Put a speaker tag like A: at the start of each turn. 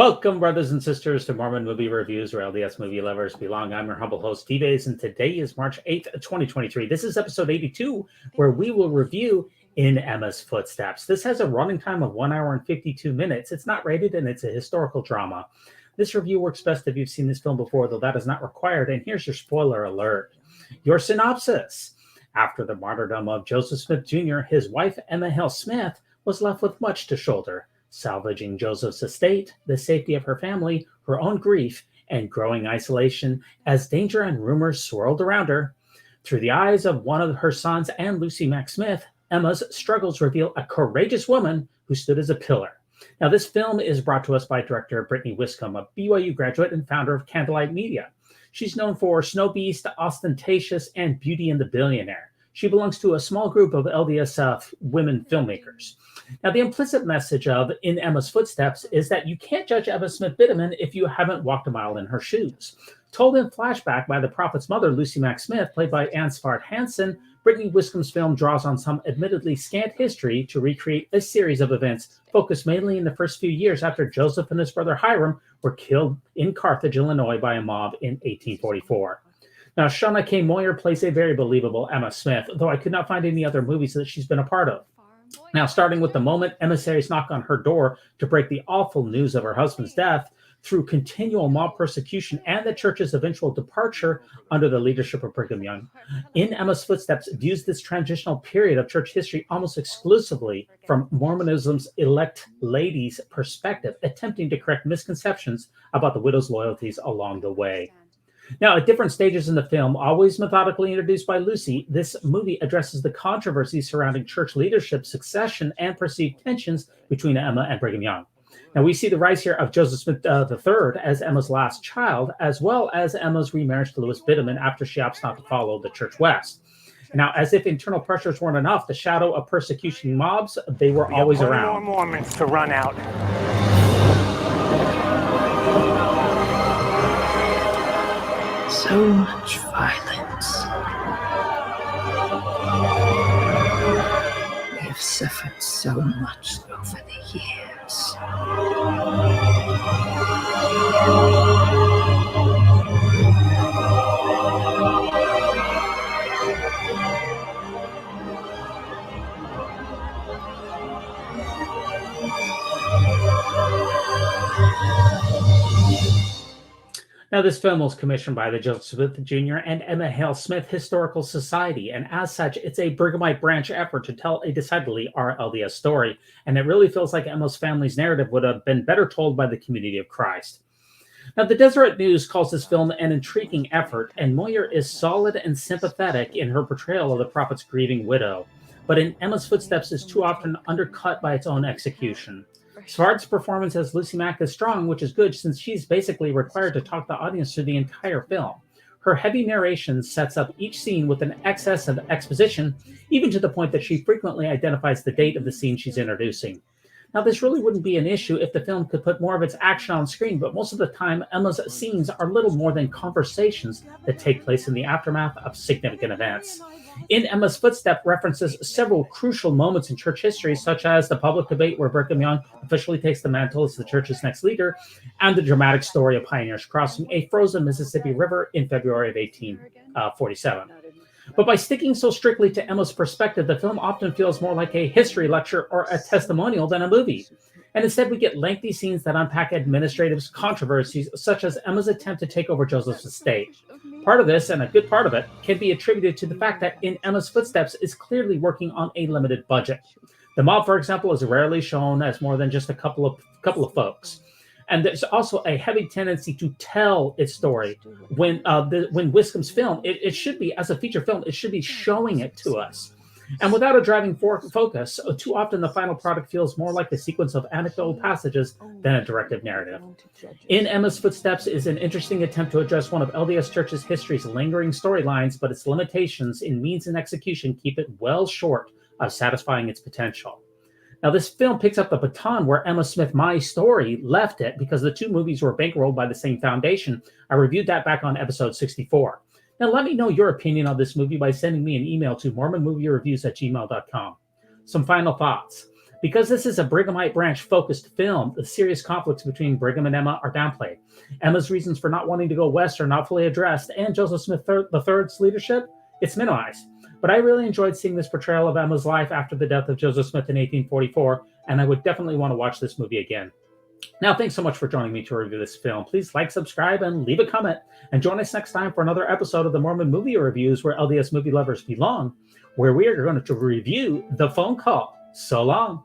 A: Welcome, brothers and sisters, to Mormon Movie Reviews, where LDS movie lovers belong. I'm your humble host, T-Bays, and today is March 8th, 2023. This is episode 82, where we will review In Emma's Footsteps. This has a running time of 1 hour and 52 minutes. It's not rated, and it's a historical drama. This review works best if you've seen this film before, though that is not required, and here's your spoiler alert. Your synopsis. After the martyrdom of Joseph Smith Jr., his wife, Emma Hale Smith, was left with much to shoulder. Salvaging Joseph's estate, the safety of her family, her own grief, and growing isolation as danger and rumors swirled around her. Through the eyes of one of her sons and Lucy Mack Smith, Emma's struggles reveal a courageous woman who stood as a pillar. Now, this film is brought to us by director Brittany Wiscombe, a BYU graduate and founder of Candlelight Media. She's known for Snow Beast, Ostentatious, and Beauty and the Billionaire. She belongs to a small group of LDS women filmmakers. Now, the implicit message of In Emma's Footsteps is that you can't judge Emma Smith Biderman if you haven't walked a mile in her shoes. Told in flashback by the prophet's mother, Lucy Mack Smith, played by Anne Svart Hansen, Brittany Wiscombe's film draws on some admittedly scant history to recreate a series of events focused mainly in the first few years after Joseph and his brother Hiram were killed in Carthage, Illinois by a mob in 1844. Now, Shauna K. Moyer plays a very believable Emma Smith, though I could not find any other movies that she's been a part of. Now, starting with the moment emissaries knock on her door to break the awful news of her husband's death, through continual mob persecution and the church's eventual departure under the leadership of Brigham Young, In Emma's Footsteps views this transitional period of church history almost exclusively from Mormonism's elect ladies' perspective, attempting to correct misconceptions about the widow's loyalties along the way. Now, at different stages in the film, always methodically introduced by Lucy, this movie addresses the controversies surrounding church leadership, succession, and perceived tensions between Emma and Brigham Young. Now, we see the rise here of Joseph Smith III as Emma's last child, as well as Emma's remarriage to Louis Biderman after she opts not to follow the Church West. Now, as if internal pressures weren't enough, the shadow of persecution mobs, they were always around.
B: More Mormons to run out.
C: So much violence. We have suffered so much over the years.
A: Now, this film was commissioned by the Joseph Smith Jr. and Emma Hale Smith Historical Society, and as such, it's a Brighamite branch effort to tell a decidedly RLDS story, and it really feels like Emma's family's narrative would have been better told by the community of Christ. Now, the Deseret News calls this film an intriguing effort, and Moyer is solid and sympathetic in her portrayal of the prophet's grieving widow, but In Emma's Footsteps is too often undercut by its own execution. Svart's performance as Lucy Mack is strong, which is good since she's basically required to talk the audience through the entire film. Her heavy narration sets up each scene with an excess of exposition, even to the point that she frequently identifies the date of the scene she's introducing. Now, this really wouldn't be an issue if the film could put more of its action on screen, but most of the time, Emma's scenes are little more than conversations that take place in the aftermath of significant events. In Emma's Footsteps references several crucial moments in church history, such as the public debate where Brigham Young officially takes the mantle as the church's next leader, and the dramatic story of pioneers crossing a frozen Mississippi River in February of 1847. But by sticking so strictly to Emma's perspective, the film often feels more like a history lecture or a testimonial than a movie. And instead, we get lengthy scenes that unpack administrative controversies, such as Emma's attempt to take over Joseph's estate. Part of this, and a good part of it, can be attributed to the fact that In Emma's Footsteps is clearly working on a limited budget. The mob, for example, is rarely shown as more than just a couple of folks. And there's also a heavy tendency to tell its story. When Wiscombe's film, it should be, as a feature film, it should be showing it to us. And without a driving focus, too often the final product feels more like a sequence of anecdotal passages than a directive narrative. In Emma's Footsteps is an interesting attempt to address one of LDS Church's history's lingering storylines, but its limitations in means and execution keep it well short of satisfying its potential. Now, this film picks up the baton where Emma Smith My Story left it because the two movies were bankrolled by the same foundation. I reviewed that back on episode 64. Now, let me know your opinion on this movie by sending me an email to mormonmoviereviews@gmail.com. Some final thoughts. Because this is a Brighamite branch-focused film, the serious conflicts between Brigham and Emma are downplayed. Emma's reasons for not wanting to go west are not fully addressed, and Joseph Smith III's leadership, it's minimized. But I really enjoyed seeing this portrayal of Emma's life after the death of Joseph Smith in 1844, and I would definitely want to watch this movie again. Now, thanks so much for joining me to review this film. Please like, subscribe, and leave a comment. And join us next time for another episode of the Mormon Movie Reviews, where LDS movie lovers belong, where we are going to review The Phone Call. So long.